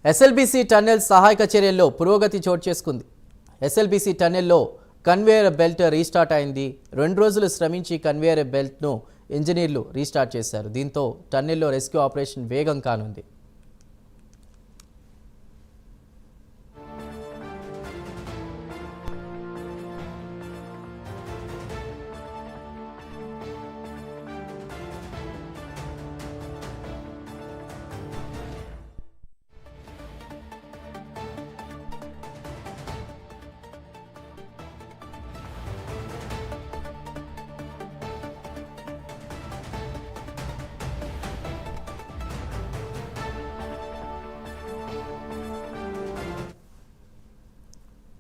SLBC tunnel సహాయక చర్యల్లో పురోగతి చోటు చేసుకుంది. ఎస్ఎల్బీసీ టన్నెల్లో కన్వేయర్ బెల్ట్ రీస్టార్ట్ అయింది. 2 రోజులు శ్రమించి కన్వేయర్ బెల్ట్ను ఇంజనీర్లు రీస్టార్ట్ చేశారు. దీంతో టన్నెల్లో రెస్క్యూ ఆపరేషన్ వేగం కానుంది.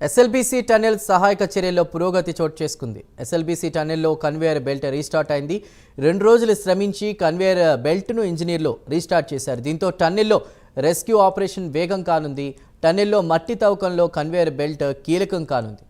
ఎస్ఎల్బీసీ టన్నెల్ సహాయక చర్యల్లో పురోగతి చోటు చేసుకుంది. ఎస్ఎల్బీసీ టన్నెల్లో కన్వేయర్ బెల్ట్ రీస్టార్ట్ అయింది. 2 రోజులు శ్రమించి కన్వేయర్ బెల్ట్ను ఇంజనీర్లు రీస్టార్ట్ చేశారు. దీంతో టన్నెల్లో రెస్క్యూ ఆపరేషన్ వేగం కానుంది. టన్నెల్లో మట్టి తవ్వకంలో కన్వేయర్ బెల్ట్ కీలకం కానుంది.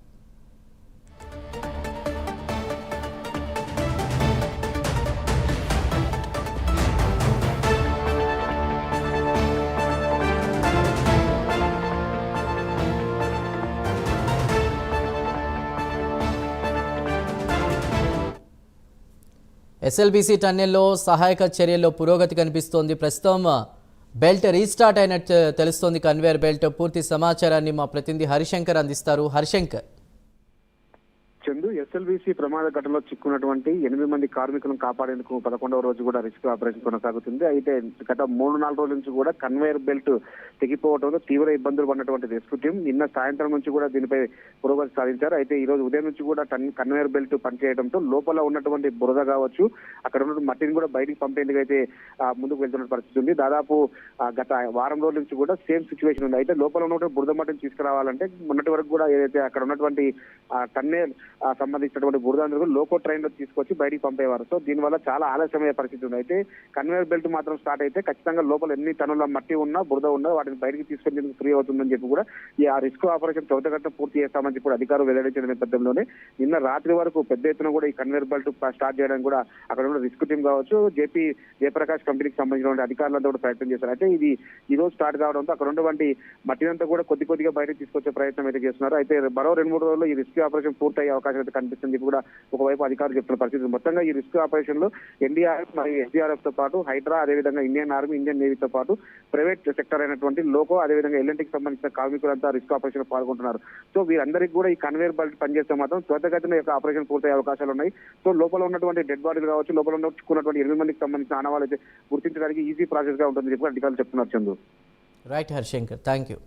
ఎస్ఎల్బీసీ టన్నెల్లో సహాయక చర్యల్లో పురోగతి కనిపిస్తోంది. ప్రస్తుతం బెల్ట్ రీస్టార్ట్ అయినట్టు తెలుస్తోంది. కన్వేయర్ బెల్ట్ పూర్తి సమాచారాన్ని మా ప్రతినిధి హరిశంకర్ అందిస్తారు. హరిశంకర్, చందు, ఎస్ఎల్బీసీ ప్రమాద ఘటనలో చిక్కున్నటువంటి 8 మంది కార్మికులను కాపాడేందుకు 11వ రోజు కూడా రెస్క్యూ ఆపరేషన్ కొనసాగుతుంది. అయితే గత 3-4 రోజుల నుంచి కూడా కన్వేయర్ బెల్ట్ తెగిపోవడంతో తీవ్ర ఇబ్బందులు పడినటువంటి రెస్క్యూ టీం నిన్న సాయంత్రం నుంచి కూడా దీనిపై పురోగతి సాధించారు. అయితే ఈ రోజు ఉదయం నుంచి కూడా కన్వేయర్ బెల్ట్ పనిచేయడంతో లోపల ఉన్నటువంటి బురద కావచ్చు, అక్కడ ఉన్న మట్టిని కూడా బయటికి పంపేందుకు అయితే ముందుకు వెళ్తున్న పరిస్థితి ఉంది. దాదాపు గత వారం రోజుల నుంచి కూడా సేమ్ సిచ్యువేషన్ ఉంది. అయితే లోపల ఉన్నటువంటి బురద మట్టిని తీసుకురావాలంటే మొన్నటి వరకు కూడా ఏదైతే అక్కడ ఉన్నటువంటి టన్నెల్ సంబంధించినటువంటి బురదందరూ లోకో ట్రైన్ లో తీసుకొచ్చి బయటికి పంపేవారు. సో దీనివల్ల చాలా ఆలస్యమయ్యే పరిస్థితి ఉంది. అయితే కన్వేయర్ బెల్ట్ మాత్రం స్టార్ట్ అయితే ఖచ్చితంగా లోపల ఎన్ని టన్నుల మట్టి ఉన్నా బురద ఉన్నా వాటిని బయటికి తీసుకెళ్లేందుకు ఫ్రీ అవుతుందని చెప్పి కూడా ఆ రెస్క్యూ ఆపరేషన్ త్వరితగతిన పూర్తి చేస్తామని చెప్పి అధికారులు వెల్లడించిన నేపథ్యంలోనే నిన్న రాత్రి వరకు పెద్ద ఎత్తున కూడా ఈ కన్వేయర్ బెల్ట్ స్టార్ట్ చేయడానికి కూడా అక్కడ ఉన్న రెస్క్యూ టీం కావచ్చు, జయప్రకాష్ కంపెనీకి సంబంధించిన అధికారులంతా కూడా ప్రయత్నం చేశారు. అయితే ఇది ఈ రోజు స్టార్ట్ కావడంతో అక్కడ ఉన్నటువంటి మట్టినంతా కూడా కొద్దిగా బయటకు తీసుకొచ్చే ప్రయత్నం అయితే చేస్తున్నారు. అయితే మరో 2-3 రోజుల్లో ఈ రెస్క్యూ ఆపరేషన్ పూర్తయ్యే అవకాశం అయితే కనిపిస్తుంది కూడా ఒకవైపు అధికారులు చెప్తున్న పరిస్థితి. మొత్తంగా ఈ రెస్క్యూ ఆపరేషన్ లో ఎన్డీఆర్ఎఫ్ మరియు ఎస్డీఆర్ఎఫ్ తో పాటు హైడ్రా, అదేవిధంగా ఇండియన్ ఆర్మీ, ఇండియన్ నేవీతో పాటు ప్రైవేట్ సెక్టర్ అయినటువంటి లోకో, అదేవిధంగా ఎల్ఎన్టీకి సంబంధించిన కార్మికులంతా రెస్క్యూ ఆపరేషన్ పాల్గొంటున్నారు. సో వీరందరికీ కూడా ఈ కన్వేయర్ బెల్ట్ పనిచేస్తే మాత్రం త్వరితగతిన యొక్క ఆపరేషన్ పూర్తయ్యే అవకాశాలు ఉన్నాయి. సో లోపల ఉన్నటువంటి డెడ్ బాడీలు కావచ్చు, లోపల ఉన్నటువంటి 8 మందికి సంబంధించిన ఆనవాళ్ళు అయితే గుర్తించడానికి ఈజీ ప్రాసెస్ గా ఉంటుందని చెప్పి అధికారులు చెప్తున్నారు. Chandu, right Harishankar, thank you.